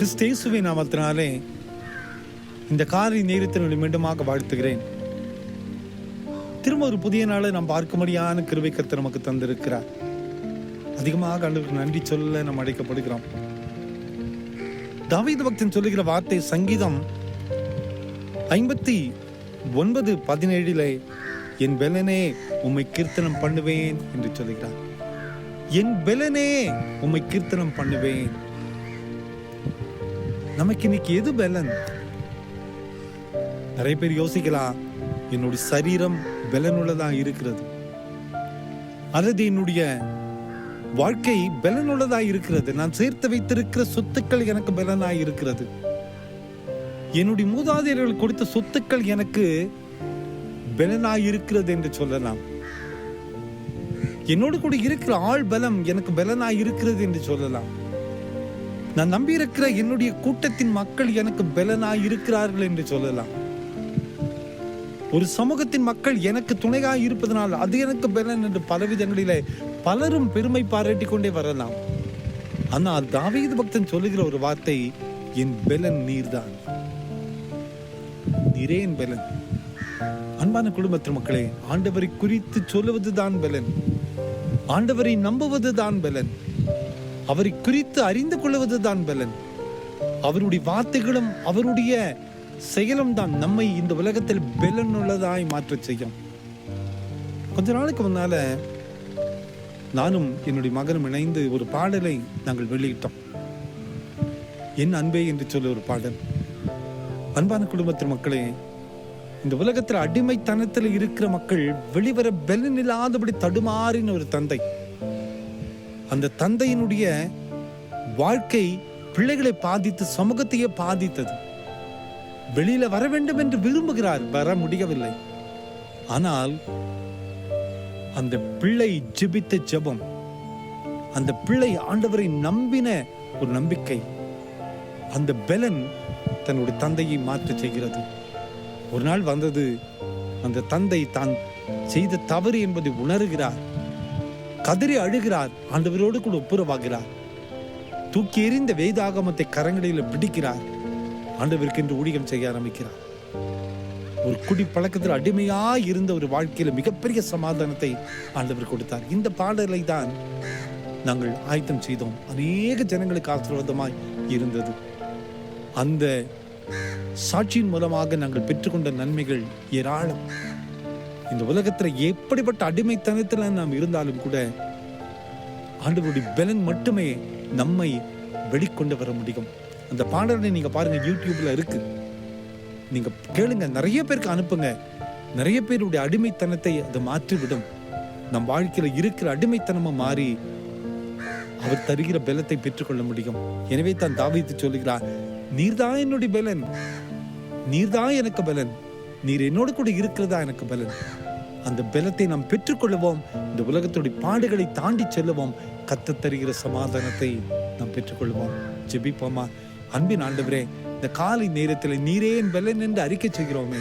கிறிஸ்தேசுவின் நாமத்தினாலே இந்த காலை நேரத்தில் மீண்டுமாக வாழ்த்துகிறேன். திரும்ப ஒரு புதிய நாளை நாம் பார்க்கும்படியான கிருபை கர்த்தர் நமக்கு தந்திருக்கிறார். அதிகமாக ஆண்டவருக்கு நன்றி சொல்ல நாம் அழைக்கப்படுகிறோம். தாவீது பக்தன் சொல்லுகிற வார்த்தை சங்கீதம் 59:17 என் பெலனே உம்மை கீர்த்தனம் பண்ணுவேன் என்று சொல்லுகிறார். என் பெலனே உம்மை கீர்த்தனம் பண்ணுவேன். நமக்கு இன்னைக்கு எது பெலன்? நிறைய பேர் யோசிக்கலாம், என்னுடைய சரீரம் பெலனுள்ளதா இருக்கிறது, அல்லது என்னுடைய வாழ்க்கை பெலனுள்ளதா இருக்கிறது, நான் சேர்த்து வைத்திருக்கிற சொத்துக்கள் எனக்கு பெலனாய் இருக்கிறது, என்னுடைய மூதாதையர்கள் கொடுத்த சொத்துக்கள் எனக்கு பெலனாய் இருக்கிறது என்று சொல்லலாம். என்னோடு கூட இருக்கிற ஆள் பலம் எனக்கு பெலனாய் இருக்கிறது என்று சொல்லலாம். நான் நம்பி இருக்கிற என்னுடைய கூட்டத்தின் மக்கள் எனக்கு பெலனாய் இருக்கிறார்கள் என்று சொல்லலாம். ஒரு சமூகத்தின் மக்கள் எனக்கு துணையாய் இருப்பதனால் அது எனக்கு பெலன் என்று பலவிதங்களிலே பலரும் பெருமை பாராட்டி கொண்டே வரலாம். ஆனால் தாவீது பக்தன் சொல்லுகிற ஒரு வார்த்தை, என் பெலன் நீர்தான், நீரே என் பெலன். அன்பான குடும்பத்தின் மக்களே, ஆண்டவரை குறித்து சொல்லுவதுதான் பெலன், ஆண்டவரை நம்புவதுதான் பெலன், அவரை குறித்து அறிந்து கொள்வதுதான் பெலன். அவருடைய வார்த்தைகளும் அவருடைய செயலும் தான் நம்மை இந்த உலகத்தில் பெலன் உள்ளதாய் மாற்ற செய்யும். கொஞ்ச நாளைக்கு முன்னால நானும் என்னுடைய மகனும் இணைந்து ஒரு பாடலை நாங்கள் வெளியிட்டோம். என் அன்பே என்று சொல்ல ஒரு பாடல். அன்பான குடும்பத்தின் மக்களே, இந்த உலகத்தில் அடிமைத்தனத்தில் இருக்கிற மக்கள் வெளிவர பெலன் இல்லாதபடி தடுமாறின ஒரு தந்தை. அந்த தந்தையினுடைய வாழ்க்கை பிள்ளைகளை பாதித்து சமூகத்தையே பாதித்தது. வெளியில வர வேண்டும் என்று விரும்புகிறார், வர முடியவில்லை. ஆனால் அந்த பிள்ளை ஜெபித்த ஜெபம், அந்த பிள்ளை ஆண்டவரை நம்பின ஒரு நம்பிக்கை, அந்த பெலன் தன்னுடைய தந்தையை மாற்ற செய்கிறது. ஒரு நாள் வந்தது, அந்த தந்தை தான் செய்த தவறு என்பதை உணர்கிறார், கதறி அழுகிறார், ஆண்டவரோடு கூட ஒப்புரவாகிறார், தூக்கி எறிந்த வேதாகமத்தை கரங்களில் பிடிக்கிறார், ஆண்டவருக்கு என்று ஊழியம் செய்ய ஆரம்பிக்கிறார். ஒரு குடி பழக்கத்தில் அடிமையாய் இருந்த ஒரு வாழ்க்கையில மிகப்பெரிய சமாதானத்தை ஆண்டவர் கொடுத்தார். இந்த பாடலை தான் நாங்கள் ஆயத்தம் செய்தோம். அநேக ஜனங்களுக்கு ஆசீர்வாதமாய் இருந்தது. அந்த சாட்சியின் மூலமாக நாங்கள் பெற்றுக்கொண்ட நன்மைகள் ஏராளம். இந்த உலகத்துல எப்படிப்பட்ட அடிமைத்தனத்துல நாம் இருந்தாலும் கூட ஆண்டவருடைய பெலன் மட்டுமே நம்மை வெளிக்கொண்டு வர முடியும். அந்த பாடலை நீங்க பாருங்க, யூடியூப்ல இருக்கு, நீங்க கேளுங்க, நிறைய பேருக்கு அனுப்புங்க. நிறைய பேருடைய அடிமைத்தனத்தை அதை மாற்றிவிடும். நம் வாழ்க்கையில இருக்கிற அடிமைத்தனமா மாறி அவர் தருகிற பெலத்தை பெற்றுக்கொள்ள முடியும். எனவே தான் தாவீது சொல்லுகிறார், நீர்தான் என்னுடைய பெலன், நீர்தான் எனக்கு பெலன், நீர் என்னோடு கூட இருக்கிறதா எனக்கு பலன். அந்த பலத்தை நாம் பெற்றுக்கொள்வோம். இந்த உலகத்துடைய பாடுகளை தாண்டி செல்லுவோம். கர்த்தர் தருகிற சமாதானத்தை நாம் பெற்றுக்கொள்வோம். ஜெபிப்போமா? அன்பின் ஆண்டவரே, இந்த காலை நேரத்தில் நீரே என் பலன் என்று அறிக்கை செய்கிறோமே,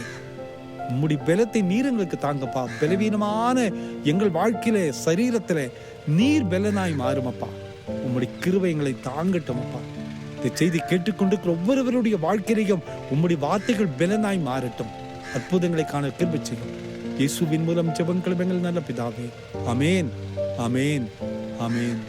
உம்முடைய பலத்தை நீர் எங்களுக்கு தாங்கப்பா. பலவீனமான எங்கள் வாழ்க்கையில சரீரத்துல நீர் பலனாய் மாறுமப்பா. உம்முடைய கிருபை எங்களை தாங்கட்டுமப்பா. இந்த செய்தி கேட்டுக்கொண்டிருக்கிற ஒவ்வொருவருடைய வாழ்க்கையிலையும் உம்முடைய வார்த்தைகள் பலனாய் மாறட்டும். அற்புதங்களை காண கிருபை செய்யும். இயேசுவின் மூலம் ஜெபங்கள் எங்கள் நல்ல பிதாவே. ஆமென், ஆமென், ஆமென்.